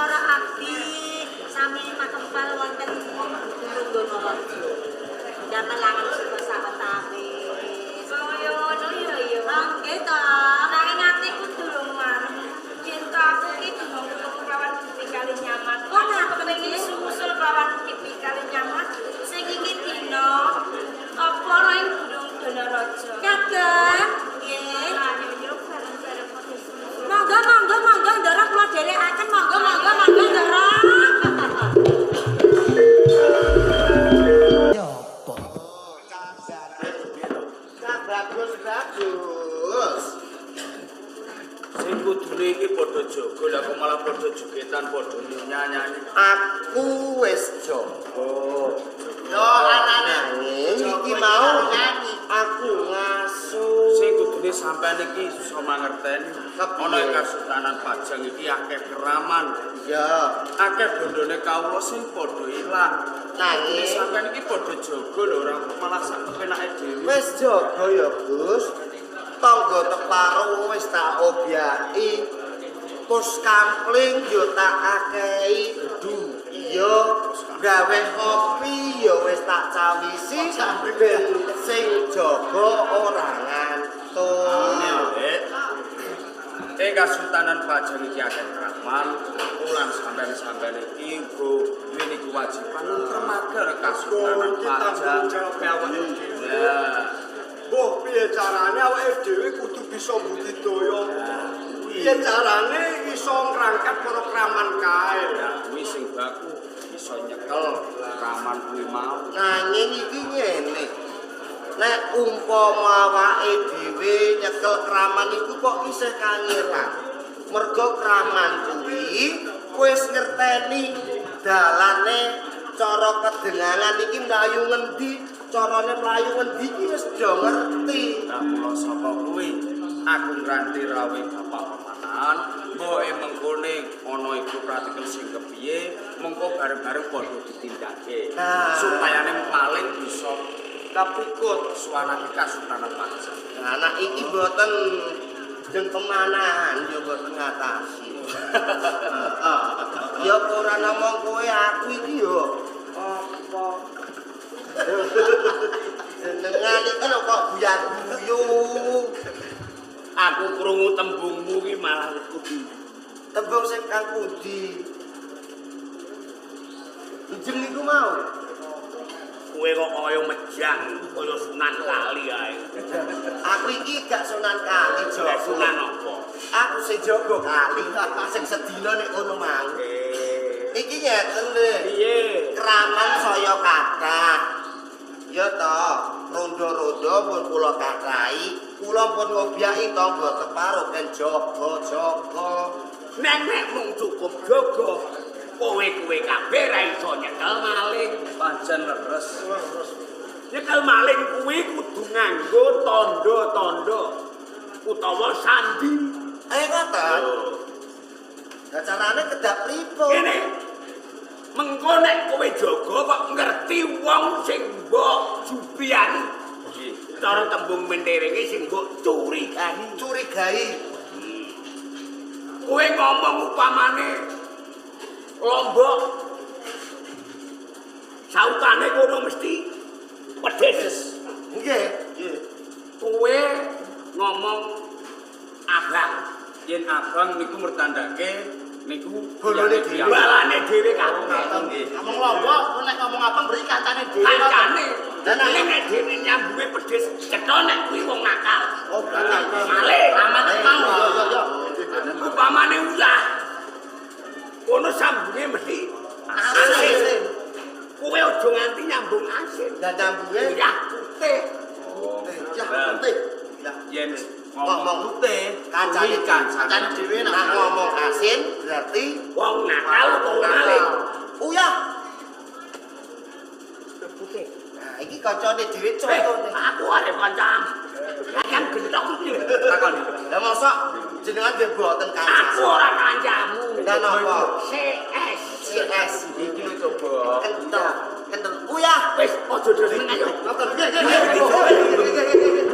para abdi sami makempal wonten Donorojo. Damel langan suka saketake. Kaya ngono ya. Nggih to. Nanging atiku durung marem. Cintaku ki durung ketemu kawan Kipi kali nyaman. Oh, nah, kepengin susul kawan Kipi kali nyaman sing iki dina apa ora ing Gunung Donorojo. Kagem. Nggih. Lah nyuruh bareng-bareng padha susul. Monggo ndara kula dherekaken monggo ndara. Bagus. Sing kudune iki padha jaga lha kok malah padha jogetan padha nyanyi. Aku wis jaga. Yo anane iki mau nyanyi aku ngasuh. Sing kudune sampean iki iso mangerteni ana ing Kasultanan Pajang iki akeh keraman. Ya, Akeh bondone kawula sing padha ilang. nanging Sampean iki padha jaga lho ora malah sak kepenake dhewe. wis jaga ya, Gus. Tangga teparo wis tak obyaki. Pus kampling yo tak akehi gedhu. Iya, gawe kopi yo wis tak cawisi ben sing jaga ora ngantuk. Ing Kasultanan Pajang iki akeh keraman, ulang sampean-sampean iki uga duweni kewajiban ngremaga Kasultanan Pajang. Ya. Mbah piye carane awake dhewe kudu bisa budidaya. Piye carane iso ngrangkat para kraman kae. Ya kuwi sing baku iso nyekel keraman kuwi mau. Nanging iki ngene. Nek umpama awake dhewe nyekel kraman iku kok isih kangelan. Mergo kraman kuwi wis ngerteni dalane cara kedenganan iki mlayu ngendi, carane mlayu ngendi iki wis do ngerti. Nah kula sapa kuwi aku ngranti rawuh bapak pemanan, mboke mengkone ana iku praktikel sing kepiye, mengko bareng-bareng padha ditindakake. Nah. Supayane paling bisa kapikut suwanake Kasultanan Pajang. Anak iki mboten jeneng pemanahan yo mboten ngatasi. Ya ora ngomong kowe aku iki yo apa. Jenengan iki lho kok guyu. Aku krungu tembungmu ki malah kudu. Tembung sing kang pundi? Ijem niku mau. Kowe kok kaya mejang, kaya Sunan Kali ae. Aku iki gak Sunan Kali, Joko. Sunan apa? Aku sing jaga kali, sing sedina nek kono mang. Iki ngeten lho. Piye? Kraman saya kathah. Ya to, rondo-rondo pun kula kathahi, kula pun ngobyaki tangga teparo kan jaga-jaga. Nek mung cukup jaga, kowe kabeh ra iso nyekel maling. Pancen leres. Nyekel maling kuwi kudu nganggo tanda-tanda utawa sandi. Ngoten. Lah carane kedak pripun? Ngene. Mengko nek kowe jaga kok ngerti wong sing mbok jubiani. Cara tembung menterenge sing mbok curigai. Curigai. Kowe ngomong upamane Lombok sautane kono mesti pedes. Nggih. Kowe ngomong abang. Yen abang niku mertandake niku Bolone dhewe. balane dhewe kabeh. Ngomong Lombok, nek ngomong apa beri kancane dhewe. Kancane. Lah Nek dhewe nyambunge pedes, cetha nek kuwi wong nakal. Oh, berarti. Malih aman mau. Yo. Upamane uyah. Kono sambunge mesti asin. Kowe aja nganti nyambung asin. Lah nyambunge Uyah putih. putih. Yen Ngomong putih, kancane dhewe nek ngomong asin berarti wong nakal utawa malih. uyah. Putih. Nah, iki kancane dhewe contone. Aku arep kancam. Kan gendong iki. Takon. Lah mosok jenengan nggih boten Aku kancamu. ora kancamu. Lah napa? CS. CS Iki lho coba. kental. Kental. Uyah. Wis aja seneng ayo. Ngoten. Nggih.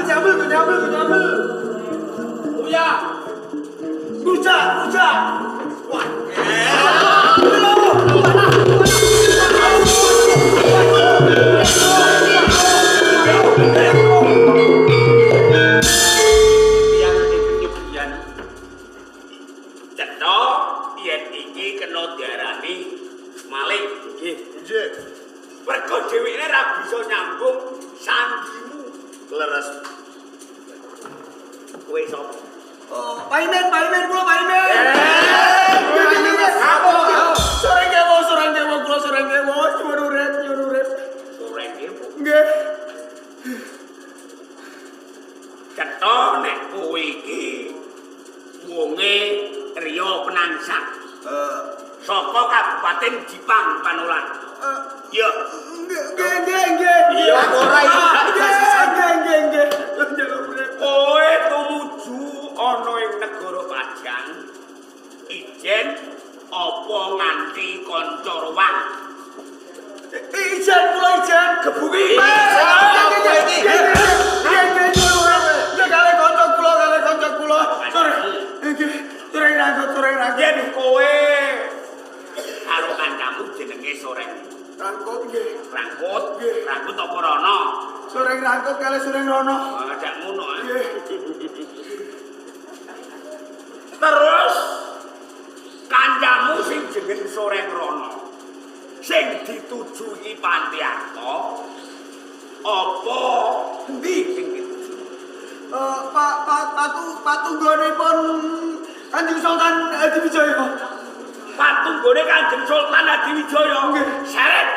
nyambel. Uya. Rujak. Wah. Yang kenyubian. Cetha yen iki kena diarani maling nggih. Nggih. Mergo dheweke ra bisa nyambung sandimu. Leres. Kowe sapa? Oh, Paimen, kula Paimen. Soreng kewo, nyuwun urip. Soreng kewo. Nggih. Cetha nek kowe iki wonge Riya Penangsang. Saka Kabupaten Jipang Panolan. Ya. Nggih. Iya, ora iki. Nggih. Kowe tumuju ana ing negara Pajang. Ijen apa nganti kanca ruwang? Ijen gebuki. Kanca kula. Soreng rangkut. Yen kowe karo kancamu jenenge Soreng Rangkut nggih. Rangkut apa Rono? Soreng rangkut kali soreng rono. Ajak ngono ah. Nggih. Terus kancamu sing jeneng Soreng Rono sing dituju iki Pantiarta apa endi sing dituju? Patunggonipun Kanjeng Sultan Hadiwijaya. Patunggone Kanjeng Sultan Hadiwijaya. Nggih. Seret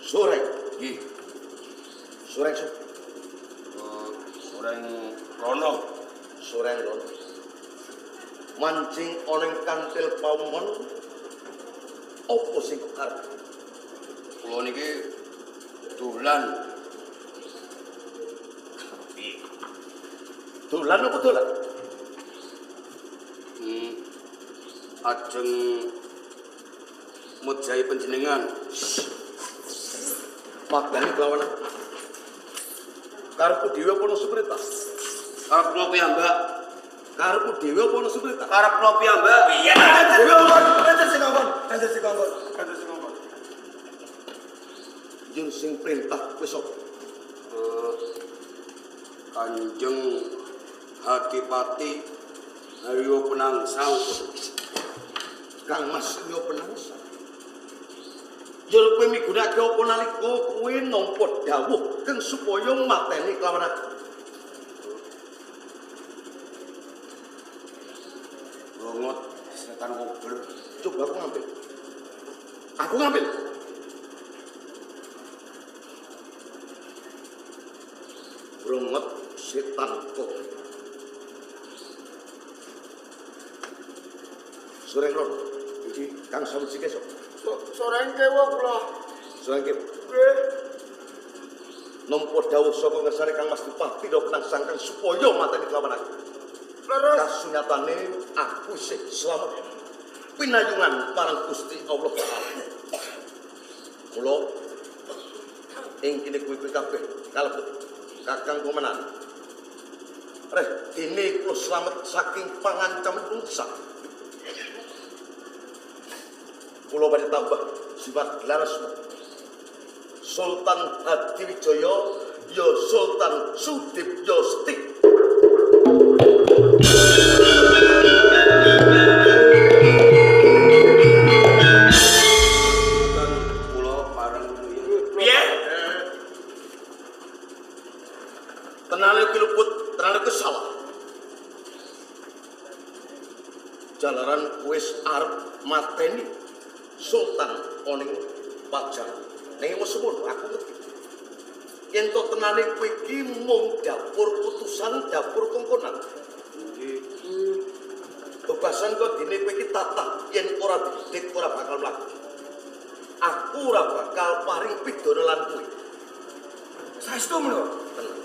Sureng. Nggih. Sureng. Sureng rono. Sureng rono. Mancing ana ing kantil Paumon. Apa sing arep? Kula niki dolan. Dolan apa dolan? Ajeng mujahi panjenengan. Magani kelawan karepku dhewe apa ana suprita? Karep kula piyambak. Karepku dhewe apa ana suprita? Karep kula piyambak. Iya, dhewe apa? Kanjeng sing ngomong. Kanjeng sing ngomong. Kanjeng sing ngomong. Yen sing perintah wis apa? Kanjeng Hakipati Haryo Penangsang. Kang Mas yo penangsang. Yen kowe migunake apa nalika kowe nampa dawuh kang supaya mateni kelawan aku. Rongot setan kubur. Coba aku ngambil. Aku ngambil. Rongot setan kubur. Sureng rono. Iki Kang Sawiji kesok. Soreng kewo kula. Sureng ke Nggih. nampa dawuh saka ngersane Kang Mas Bupati do penangsang kang supaya mateni kelawan aku. Leres. Kasunyatane aku isih slamet. Pinayungan marang Gusti Allah Taala. Mula ing kene kuwi kabeh kalebet Kakang Komenan. Reh, dene kula slamet saking pangancaman pungsa. Kula badhe tambah sifat laras Sultan Hadiwijaya ya Sultan Sudipyo Seti. Dan kula pareng Piye? Tenane ki luput, tenane ki salah. Jalaran wis arep mateni Sultan oning Pajar. Ning wis semono aku ngerti. Yen to tenane kowe iki mung dapur putusan, dapur kongkonan. Bebasan kok dene kowe iki tatah yen ora didik ora bakal mlaku. Aku ora bakal paring pidana lan kowe. Saestu menawa. Tenang.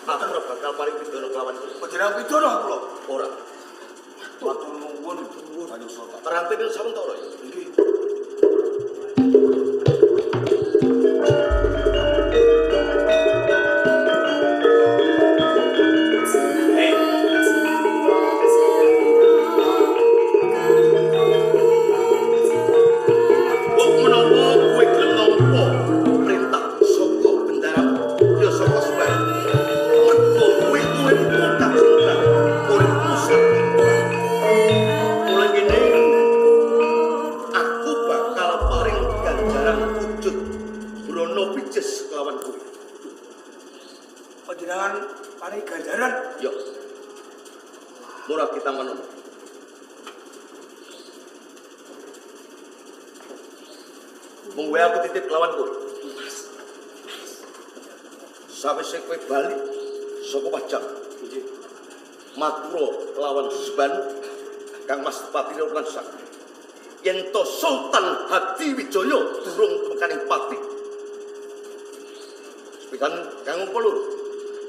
Aku ora bakal paring pidana kelawan kowe. Panjenengan pidana kula. Ora. Matur nuwun Kanjeng Sultan. Terantene sawentara ya. Nggih. Kok menawa kowe gelem nampa perintah saka bendara ya saka Semarang. Mergo kowe tak cinta uripmu sakit. Mulai kene aku bakal paring ganjaran wujud Brono Pijes kelawan kowe. Panjenengan paring ganjaran. Yo. Murah kita menung. Mung wae aku titip lawan kowe. Sawise kowe bali saka Pajang. Matura lawan Seban Kang Mas Pati Ransang. Yen to Sultan Hadiwijaya durung tekaning pati. Sepisan Kang Pelur.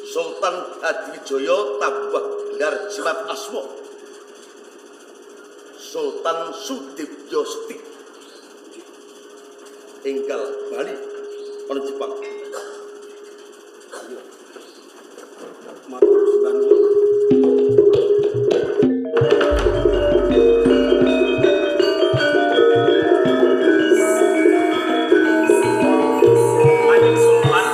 Sultan Hadiwijaya tambah gelar jimat asma. Sultan Sudipyo Seti. Enggal Bali ana Jepang. matur suban Kanjeng Sultan.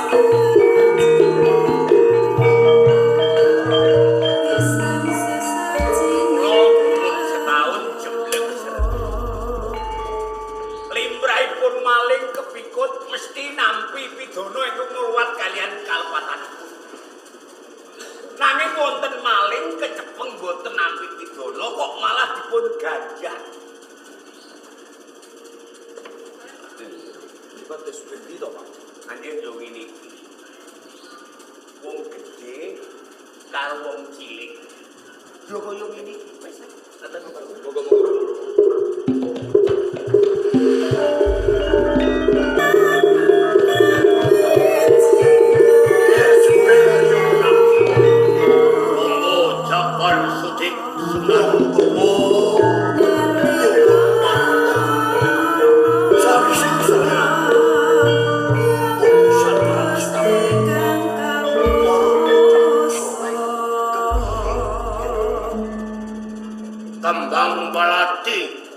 Kula pun setahun jembleng serta. Limrahipun maling kepikut mesti nampi pidana ingkang ngluwat kalian kalpatanipun. Nanging wonten maling kecepeng boten nampi pidana kok malah dipun ganjar. supados bendi to, Pak. Anjen yo ngene iki. Wong gedhe karo wong cilik. Yo kaya ngene iki wis. Moga-moga. Kembang balati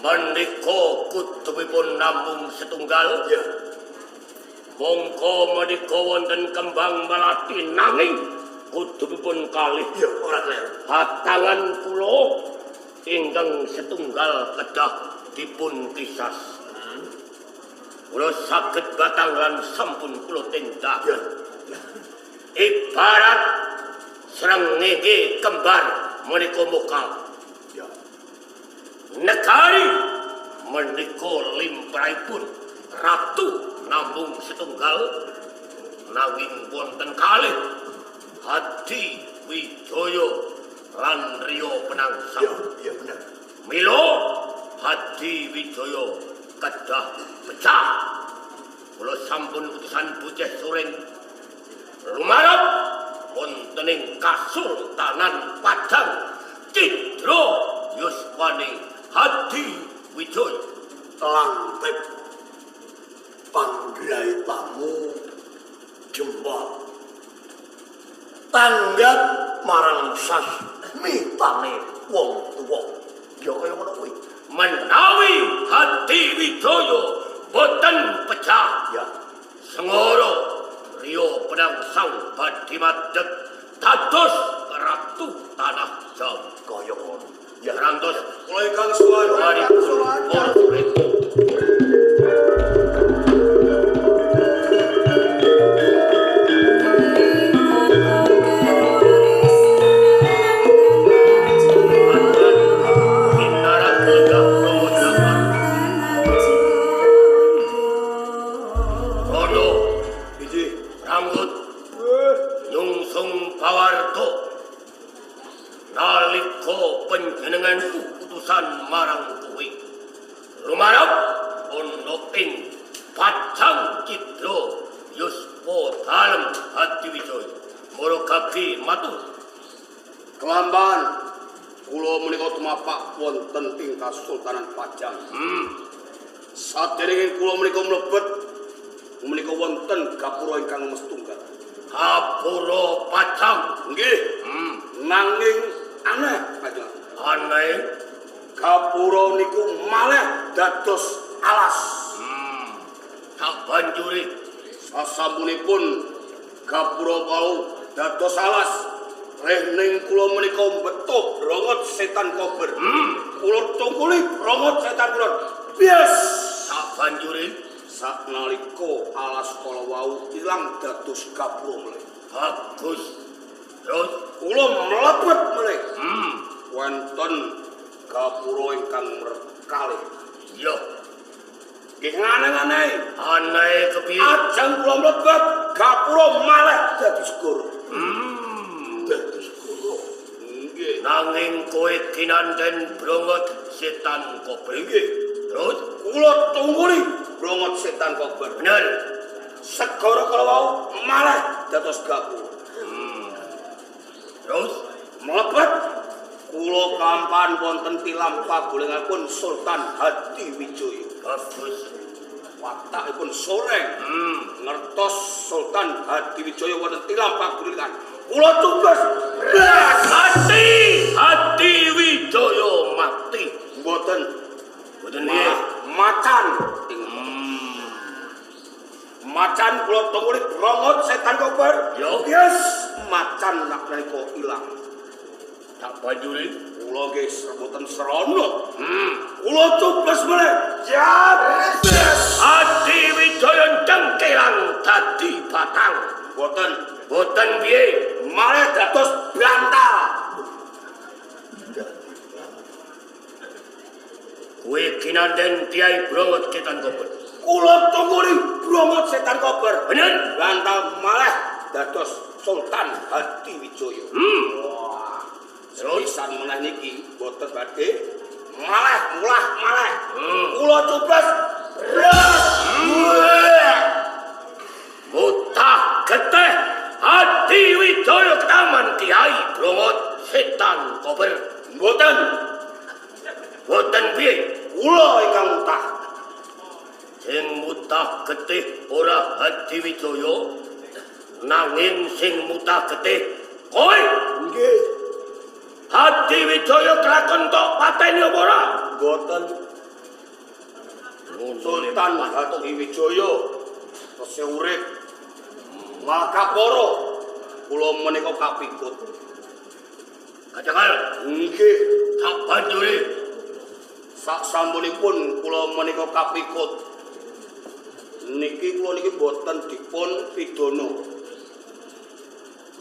menika kutubipun namung setunggal. Ya. Mongko menika wonten kembang balati nanging kutubipun kalih. Ya, ora kleru. Hatangan kula ingkang setunggal kedah dipun kisas. Kula saged batang lan sampun kula tindak. Ya. Ibarat srengenge kembar menika mokal. Ya. Negari menika limrahipun ratu namung setunggal nanging wonten kalih Hadi Wijaya lan Rio Penangsang. Ya, bener. Mila Hadi Wijaya kedah pecah. Kula sampun utusan bocah Suring lumarep wonten ing Kasultanan Padang Cidra yuswane Hadi Wijaya. Langkep panggirai tamu jembal tanggap marang sasmitane wong tuwa. Ya kaya ngono kuwi. Menawi Hadi Wijaya boten pecah, Ya. Sengoro Rio Penangsang badhe madeg dados ratu tanah Jawa. Kaya ngono. Ya rantos Kula ingkang suwun. rambut nyungsung pawarto naliko panjenengan utusan marang kuwi lumarep ana ing Padang Cidra yuswa dalem Hadi Wijaya murugabi matur Kelamban kula menika tumapak wonten ing Kasultanan Padang. Saderenge kula menika mlebet menika wonten gapura ingkang mestunggal. Gapura Padang Nggih. Nanging aneh Kanjeng. aneh Gapura niku malih dados alas. tak banjuri Sasampunipun gapura wau dados alas. Rehning kula menika beto brongot setan kober. Kula tungkuli brongot setan kula. Bias. tak banjuri Saknalika alas kala wau ilang dados gapura melih. bagus terus Kula mlebet melih. Wonten gapura ingkang merkalih. yo Nggih aneh-aneh. aneh kepiye Ajeng kula mlebet gapura malih dadi segara. Dadi segara. Nggih. nanging kowe kinanten brongot setan kober Nggih. terus Kula tungguli brongot setan kober. bener Segara kala wau malih dados gapura. terus Mlebet kula kampan wonten tilam pagulinganipun Sultan Hadi Wijaya. bagus Watakipun soreng. Ngertos Sultan Hadi Wijaya wonten tilam pagulingan. Kula tugas Hadi Wijaya mati mboten boten piye macan. Macan kula tungguli brongot setan kober. Yo. Yes, macan nak menika ilang. tak banjuri Kula nggih mboten serono. Kula tugas meneh. Yes. Hadi Wijaya cengkelang dadi batang Mboten boten piye malih dados bantal. kowe kinanten tiai brongot setan kober kula tunguli Brongot Setan Kober. Bener? Ganteng malah dados Sultan Hadiwijaya. Wah, sepisan meneh niki boten badhe malah. Kula coblos. Mutah getih Hadiwijaya Taman Kiai Brongot Setan Kober. Boten piye? Kula ingkang mutah. Sing mutah getih ora Hadiwijaya, nanging sing mutah getih kowe. Nggih. Hadiwijaya kelakon tok pateni apa ora? Boten. Sultan Hadiwijaya tesih urip. Makapara kula menika kapikut. Kacangal, Nggih. tak banjuri. Sak sampunipun kula menika kapikut. Niki kula niki boten dipun pidana.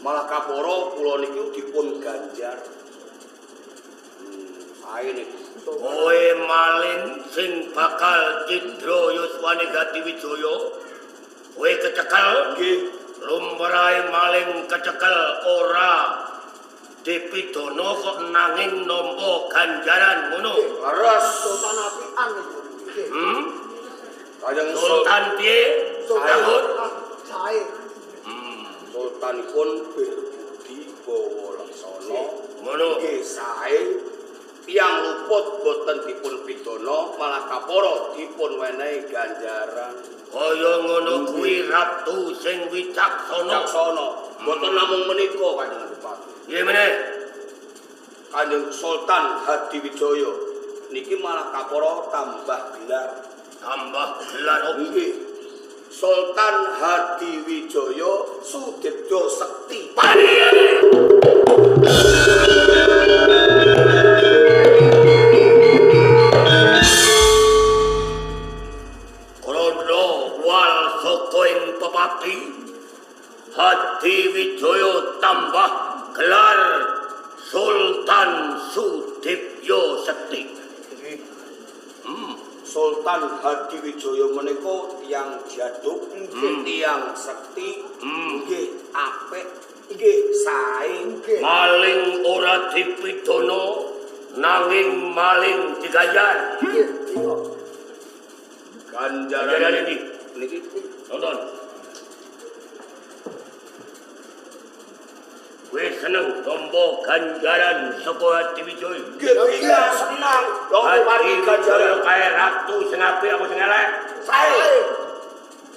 Malah kapara kula niki dipun ganjar. Sae niki. Kowe maling sing bakal cidra yuswane Hadiwijaya. Kowe kecekel, Nggih. lumrahe maling kecekel ora dipidana kok nanging nampa ganjaran ngono. Leres. Sultan apian itu. Kajeng Sultan piye? Sambut. Sae. Sultanipun berbudi bawa laksana. Ngono. Nggih sae. Tiyang luput boten dipun pidana, malah kapara dipun wenehi ganjaran. Kaya ngono kuwi ratu sing wicaksana. Laksana. Boten namung menika Kanjeng Bupati. Piye meneh? Kanjeng Sultan Hadiwijaya niki malah kapara tambah gelar. Tambah gelar opo? Nggih. Sultan Hadiwijaya Sudibyo Sekti. Krana wal saka ing pepati Hadiwijaya tambah gelar Sultan Sudibyo Sekti. Sultan Hadiwijaya menika tiyang jaduk, tiyang sekti, nggih apik, nggih sae, nggih. Maling ora dipidana nanging maling diganjar. Ganjaran iki Niki nonton. Kowe seneng tombo ganjaran saka Hadiwijaya. iya senang. Lho mari ganjaran Kae ratu sing apik apa sing elek? sae.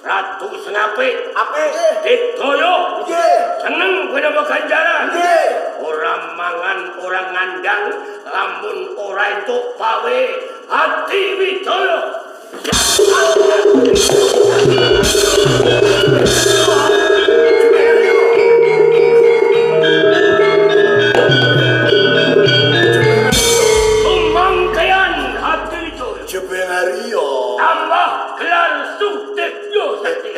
Ratu sing apik. Apik. Digaya. Nggih. Seneng kowe napa ganjaran? Nggih. Ora mangan, ora ngandang, lamun ora entuk pawe Hadiwijaya. Sumangkean Hadiwijaya. Jebengario. Tambah gelar Sudibyo Sekti.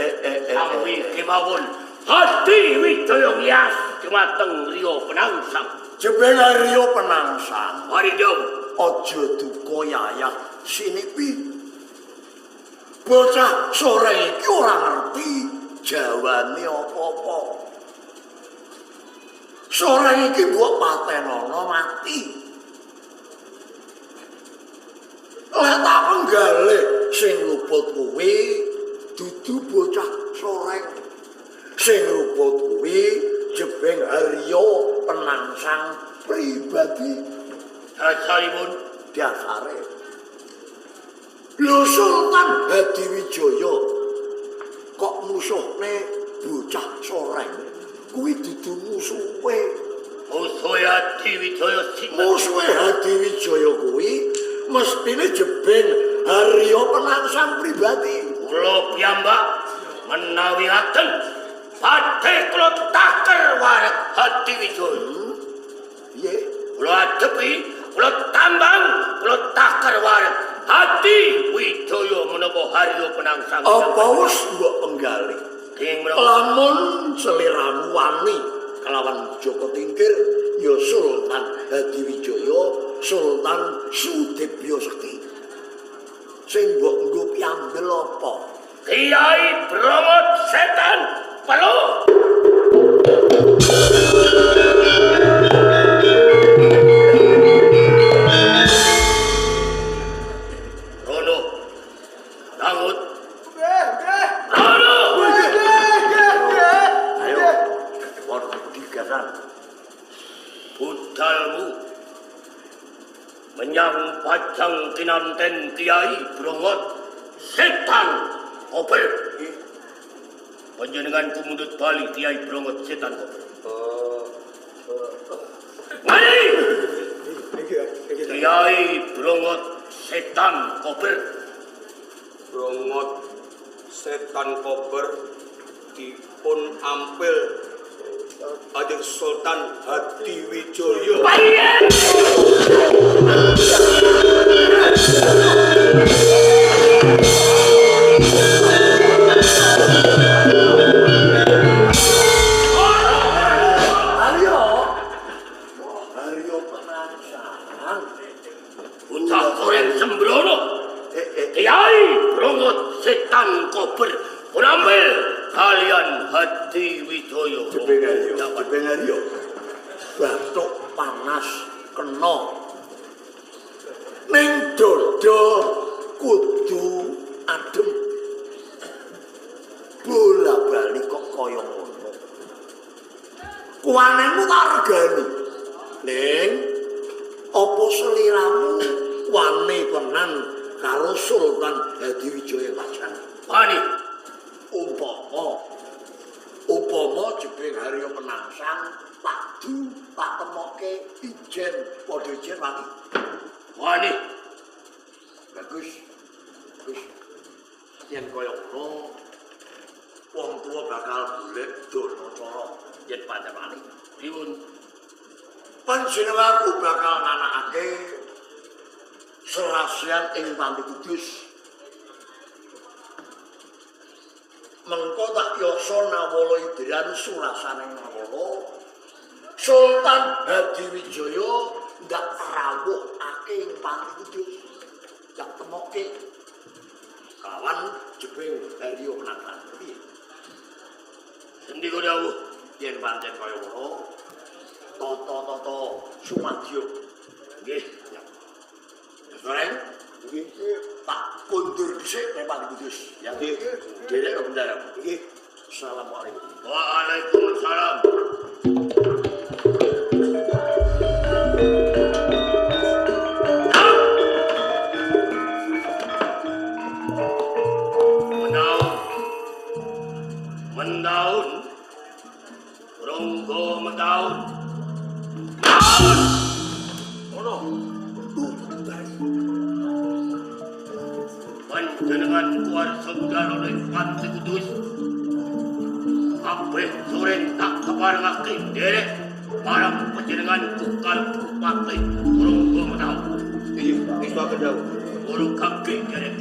Sami kemawon Hadiwijaya ngias dumateng Rio Penangsang. Jebengario penangsang. Mari jauh. Aja duka yayah sinipi. Bocah sore iki ora ngerti jawane apa-apa. Sore iki mbok patenono mati. Lah tak penggale sing luput kuwi dudu bocah sore. Sing luput kuwi Jebeng Haryo penangsang pribadi. Dasaripun Dasare. Lho Sultan Hadiwijaya kok musuhne bocah soreng kuwi dudu musuhe. musuhe Hadiwijaya sing Musuhe Hadiwijaya kuwi mestine Jebeng Haryo penangsang pribadi. kula piyambak menawi ngaten badhe kula taker wareg Hadiwijaya. Piye? Kula adepi, kula tambang, kula taker wareg Hadiwijaya menapa Haryo penangsang. Apa wis mbok penggali? Ing menapa Lamun seliramu wani kelawan Joko Tingkir ya Sultan Hadiwijaya, Sultan Sudibyo Sekti. sing mbok nggo piambel apa? Kiai Brongot Setan Peluh. Rono, Langut. Rono. Ayo, warna digaran. Budalmu menyang pajang kinanten Kiai Brongot Setan Kober. Panjenengan kumundut bali Kiai Brongot Setan Kober. Mari! Kiai Brongot Setan Kober. Brongot Setan Kober dipun ampil Kanjeng Sultan Hadiwijaya. Aryo penasaran. Bocah koreng sembrono. Kiai Brongot Setan Kober menambil kalian Hadiwijaya. Bengario. Batuk panas kena. Ning dodo kudu adem. Bola-bali kok kaya ngono. Kuwanemu tak regani. Ning apa seliramu wani tenan karo Sultan Hadiwijaya Pajan? Wani Umpama jebing Haryo Penangsang padu tak temoke ijen padha ijen wani. Wani Bagus. Yen kaya ngono wong tuwa bakal golek dono cara yen pancen wani. Pripun? Panjenenganku bakal nanakake serasian ing Panti Kudus. Mengko tak yasa nawala idran surasaning nawala Sultan Hadiwijaya ndak rawuhake ing Panti Kudus. Jak temoke kawan jebing Haryo Penangsang. Endi kok dawuh? Yen pancen kaya ngono tata-tata sumadyo. Nggih. Soreng. Nggih. Tak kondur dhisik nek Panti Kudus. Ya nggih. Derek kok bendara. Nggih. Assalamualaikum. Waalaikumsalam. Mendaun. Ronggo mendaun. Ono. Panjenengan kuar saudara oleh Panti Kudus. Kabeh sore tak keparengake derek marang panjenengan tukal bupati Ronggo mendaun. Iya, wis tak kendhawu. Ora kabeh derek.